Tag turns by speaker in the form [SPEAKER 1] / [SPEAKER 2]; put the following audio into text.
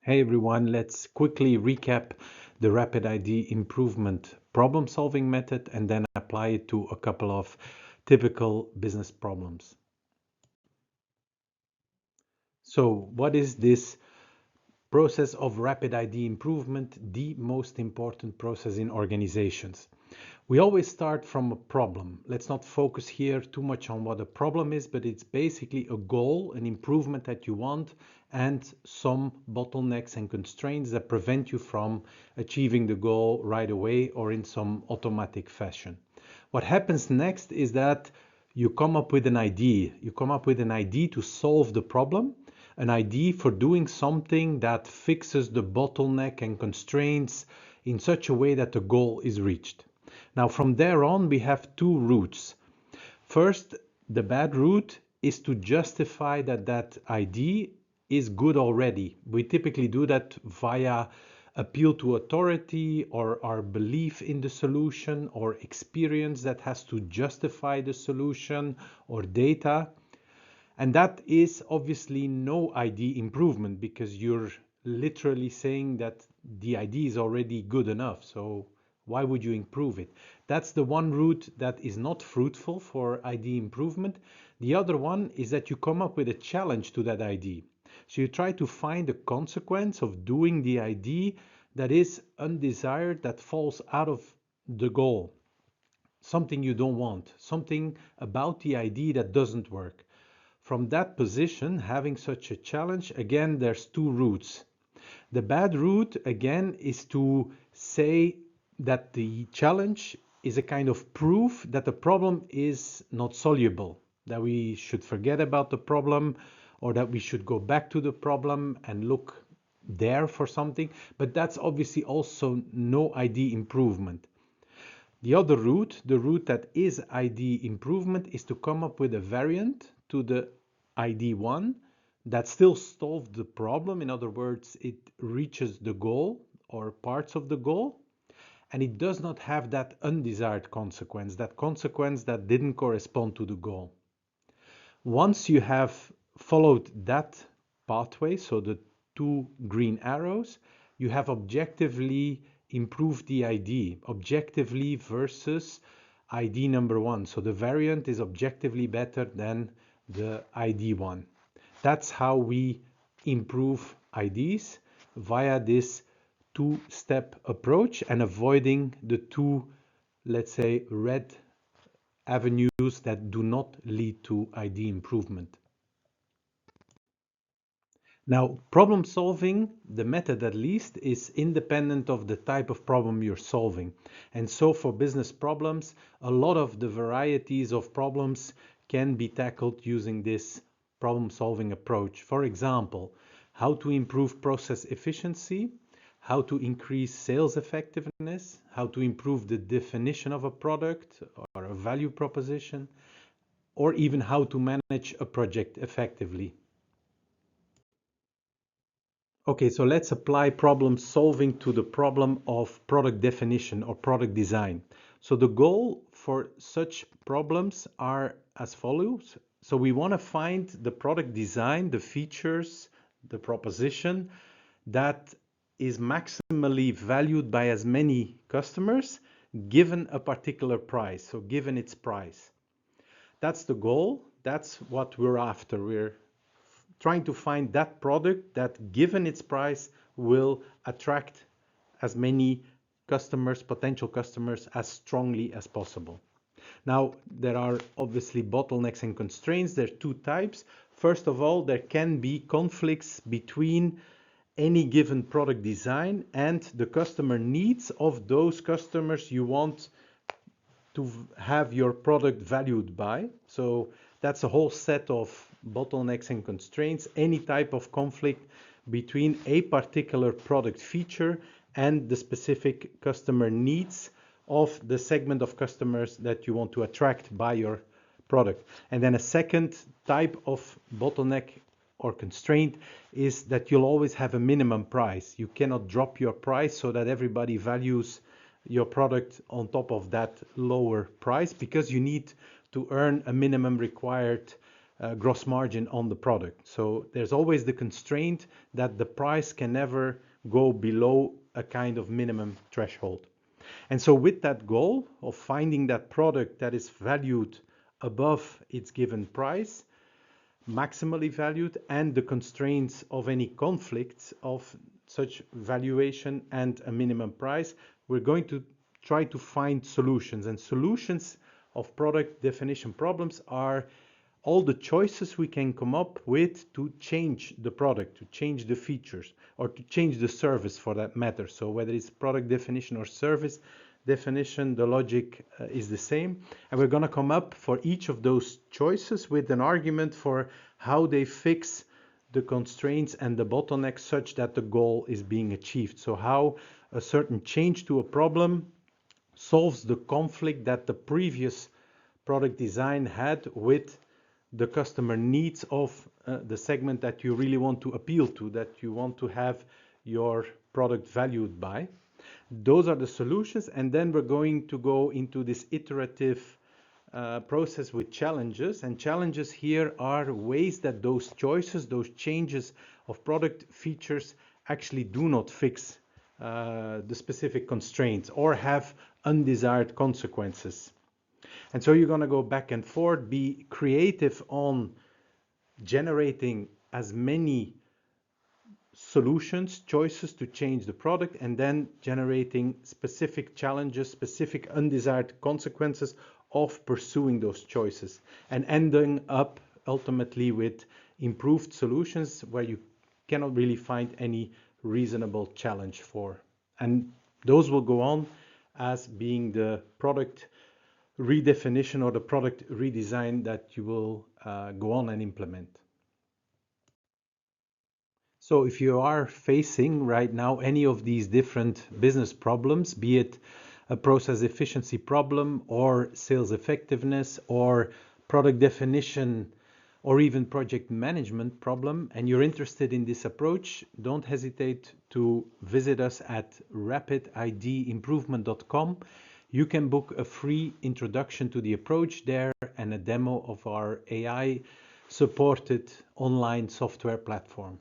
[SPEAKER 1] Hey everyone, let's quickly recap the RapidID improvement problem solving method and then apply it to a couple of typical business problems. So what is this process of RapidID improvement, the most important process in organizations? We always start from a problem. Let's not focus here too much on what a problem is, but it's basically a goal, an improvement that you want, and some bottlenecks and constraints that prevent you from achieving the goal right away or in some automatic fashion. What happens next is that you come up with an idea. You come up with an idea to solve the problem, an idea for doing something that fixes the bottleneck and constraints in such a way that the goal is reached. Now, from there on, we have two routes. First, the bad route is to justify that that idea is good already. We typically do that via appeal to authority or our belief in the solution or experience that has to justify the solution or data. And that is obviously no ID improvement because you're literally saying that the ID is already good enough. So why would you improve it? That's the one route that is not fruitful for ID improvement. The other one is that you come up with a challenge to that ID. So you try to find a consequence of doing the ID that is undesired, that falls out of the goal. Something you don't want, something about the ID that doesn't work. From that position, having such a challenge, again, there's two routes. The bad route, again, is to say that the challenge is a kind of proof that the problem is not soluble, that we should forget about the problem or that we should go back to the problem and look there for something. But that's obviously also no ID improvement. The other route, the route that is ID improvement, is to come up with a variant to the ID1 that still solves the problem. In other words, it reaches the goal or parts of the goal, and it does not have that undesired consequence, that consequence that didn't correspond to the goal. Once you have followed that pathway, so the two green arrows, you have objectively improved the ID, objectively versus ID number one. So the variant is objectively better than the ID one. That's how we improve IDs via this two-step approach and avoiding the two, let's say, red avenues that do not lead to ID improvement. Now, problem solving, the method at least, is independent of the type of problem you're solving. And so for business problems, a lot of the varieties of problems can be tackled using this problem solving approach. For example, how to improve process efficiency, how to increase sales effectiveness, how to improve the definition of a product or a value proposition, or even how to manage a project effectively. Okay, so let's apply problem solving to the problem of product definition or product design. So the goal for such problems are as follows. So we want to find the product design, the features, the proposition that is maximally valued by as many customers given a particular price, so given its price. That's the goal. That's what we're after. We're trying to find that product that, given its price, will attract as many customers, potential customers, as strongly as possible. Now, there are obviously bottlenecks and constraints. There are two types. First of all, there can be conflicts between any given product design and the customer needs of those customers you want to have your product valued by. So that's a whole set of bottlenecks and constraints, any type of conflict between a particular product feature and the specific customer needs of the segment of customers that you want to attract by your product. And then a second type of bottleneck or constraint is that you'll always have a minimum price. You cannot drop your price so that everybody values your product on top of that lower price, because you need to earn a minimum required gross margin on the product. So there's always the constraint that the price can never go below a kind of minimum threshold. And so with that goal of finding that product that is valued above its given price, maximally valued, and the constraints of any conflicts of such valuation and a minimum price, we're going to try to find solutions. And solutions of product definition problems are all the choices we can come up with to change the product, to change the features, or to change the service for that matter. So whether it's product definition or service definition, the logic is the same. And we're going to come up for each of those choices with an argument for how they fix the constraints and the bottlenecks such that the goal is being achieved. So how a certain change to a problem solves the conflict that the previous product design had with the customer needs of the segment that you really want to appeal to, that you want to have your product valued by. Those are the solutions, and then we're going to go into this iterative process with challenges. And challenges here are ways that those choices, those changes of product features actually do not fix the specific constraints or have undesired consequences. And so you're going to go back and forth, be creative on generating as many solutions, choices to change the product, and then generating specific challenges, specific undesired consequences of pursuing those choices, and ending up ultimately with improved solutions where you cannot really find any reasonable challenge for. And those will go on as being the product redefinition or the product redesign that you will go on and implement. So if you are facing right now any of these different business problems, be it a process efficiency problem or sales effectiveness or product definition or even project management problem, and you're interested in this approach, don't hesitate to visit us at rapidimprovement.com. You can book a free introduction to the approach there and a demo of our AI supported online software platform.